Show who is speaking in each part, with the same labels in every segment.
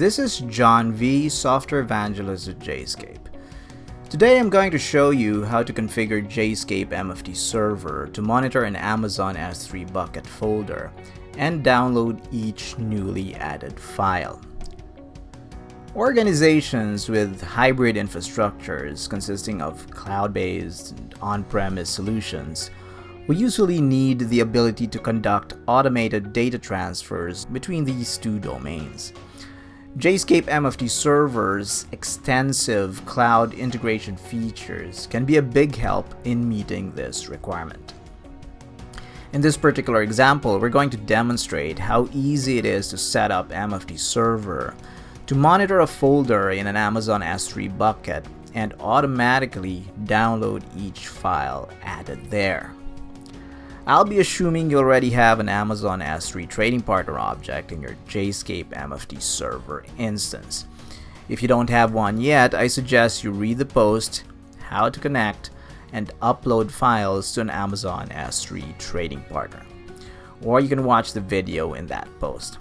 Speaker 1: This is John V, Software Evangelist at Jscape. Today I'm going to show you how to configure Jscape MFT Server to monitor an Amazon S3 bucket folder and download each newly added file. Organizations with hybrid infrastructures consisting of cloud-based and on-premise solutions will usually need the ability to conduct automated data transfers between these two domains. Jscape MFT Server's extensive cloud integration features can be a big help in meeting this requirement. In this particular example, we're going to demonstrate how easy it is to set up MFT Server to monitor a folder in an Amazon S3 bucket and automatically download each file added there. I'll be assuming you already have an Amazon S3 Trading Partner object in your Jscape MFT Server instance. If you don't have one yet, I suggest you read the post, how to connect and upload files to an Amazon S3 Trading Partner. Or you can watch the video in that post.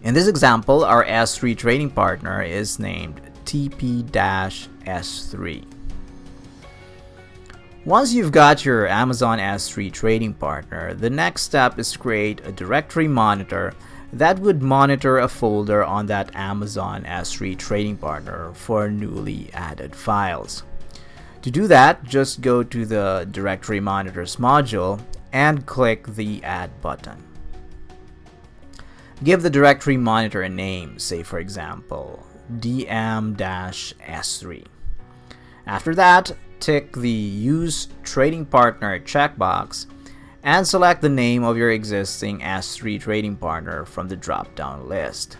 Speaker 1: In this example, our S3 Trading Partner is named TP-S3. Once you've got your Amazon S3 Trading Partner, the next step is to create a directory monitor that would monitor a folder on that Amazon S3 Trading Partner for newly added files. To do that, just go to the Directory Monitors module and click the Add button. Give the directory monitor a name, say for example, DM-S3. After that, tick the Use Trading Partner checkbox and select the name of your existing S3 Trading Partner from the drop-down list.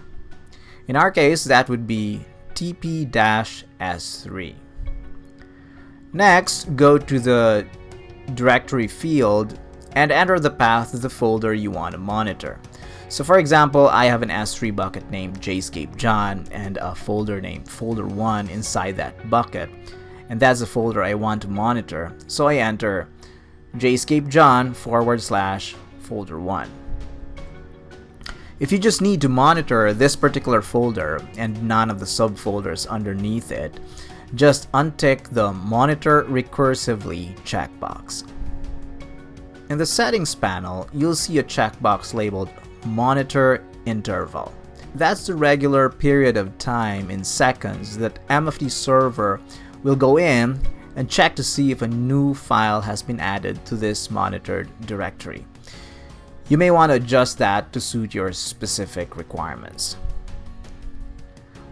Speaker 1: In our case, that would be TP-S3. Next, go to the Directory field and enter the path to the folder you want to monitor. So for example, I have an S3 bucket named Jscape John and a folder named Folder1 inside that bucket. And that's the folder I want to monitor, so I enter Jscape John /folder1. If you just need to monitor this particular folder and none of the subfolders underneath it, just untick the Monitor Recursively checkbox. In the Settings panel, you'll see a checkbox labeled Monitor Interval. That's the regular period of time in seconds that MFT Server will go in and check to see if a new file has been added to this monitored directory. You may want to adjust that to suit your specific requirements.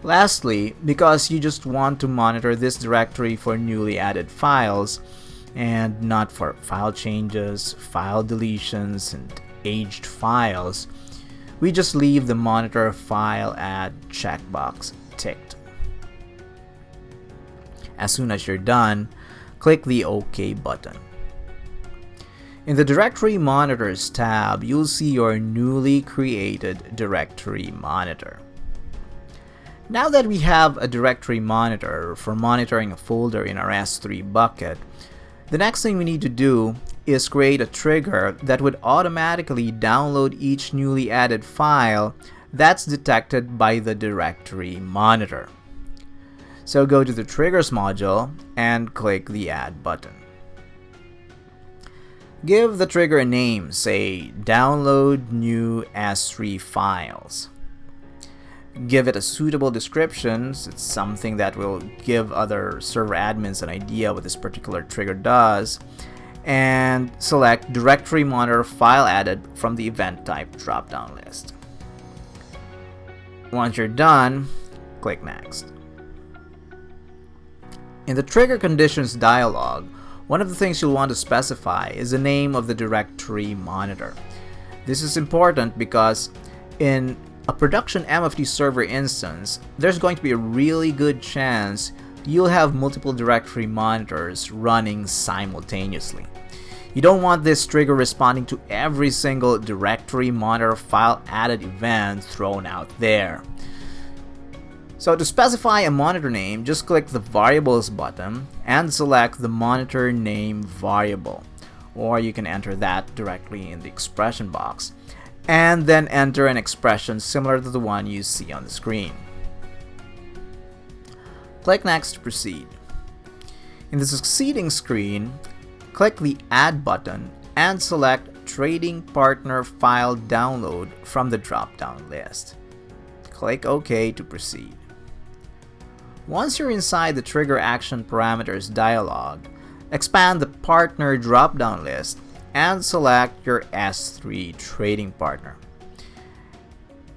Speaker 1: Lastly, because you just want to monitor this directory for newly added files and not for file changes, file deletions, and aged files, we just leave the Monitor File Add checkbox ticked. As soon as you're done, click the OK button. In the Directory Monitors tab, you'll see your newly created directory monitor. Now that we have a directory monitor for monitoring a folder in our S3 bucket, the next thing we need to do is create a trigger that would automatically download each newly added file that's detected by the directory monitor. So go to the Triggers module and click the Add button. Give the trigger a name, say Download New S3 Files. Give it a suitable description. It's something that will give other server admins an idea what this particular trigger does. And select Directory Monitor File Added from the Event Type drop-down list. Once you're done, click Next. In the Trigger Conditions dialog, one of the things you'll want to specify is the name of the directory monitor. This is important because in a production MFT Server instance, there's going to be a really good chance you'll have multiple directory monitors running simultaneously. You don't want this trigger responding to every single directory monitor file added event thrown out there. So to specify a monitor name, just click the Variables button and select the monitor name variable, or you can enter that directly in the expression box. and then enter an expression similar to the one you see on the screen. Click Next to proceed. In the succeeding screen, click the Add button and select Trading Partner File Download from the drop-down list. Click OK to proceed. Once you're inside the Trigger Action Parameters dialog, expand the Partner drop-down list and select your S3 trading partner.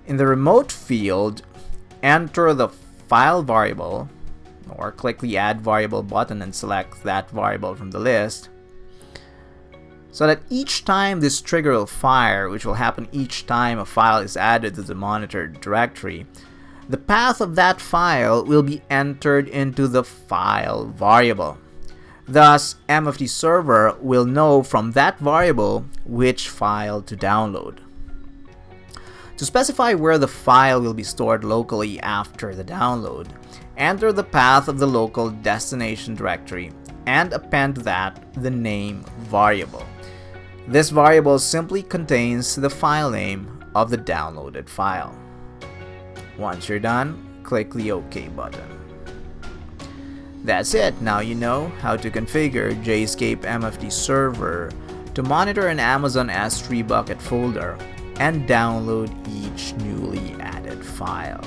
Speaker 1: In the Remote field, enter the file variable, or click the Add Variable button and select that variable from the list, so that each time this trigger will fire, which will happen each time a file is added to the monitored directory, the path of that file will be entered into the file variable. Thus, MFT Server will know from that variable which file to download. To specify where the file will be stored locally after the download, enter the path of the local destination directory and append to that the name variable. This variable simply contains the file name of the downloaded file. Once you're done, click the OK button. That's it. Now you know how to configure JScape MFT Server to monitor an Amazon S3 bucket folder and download each newly added file.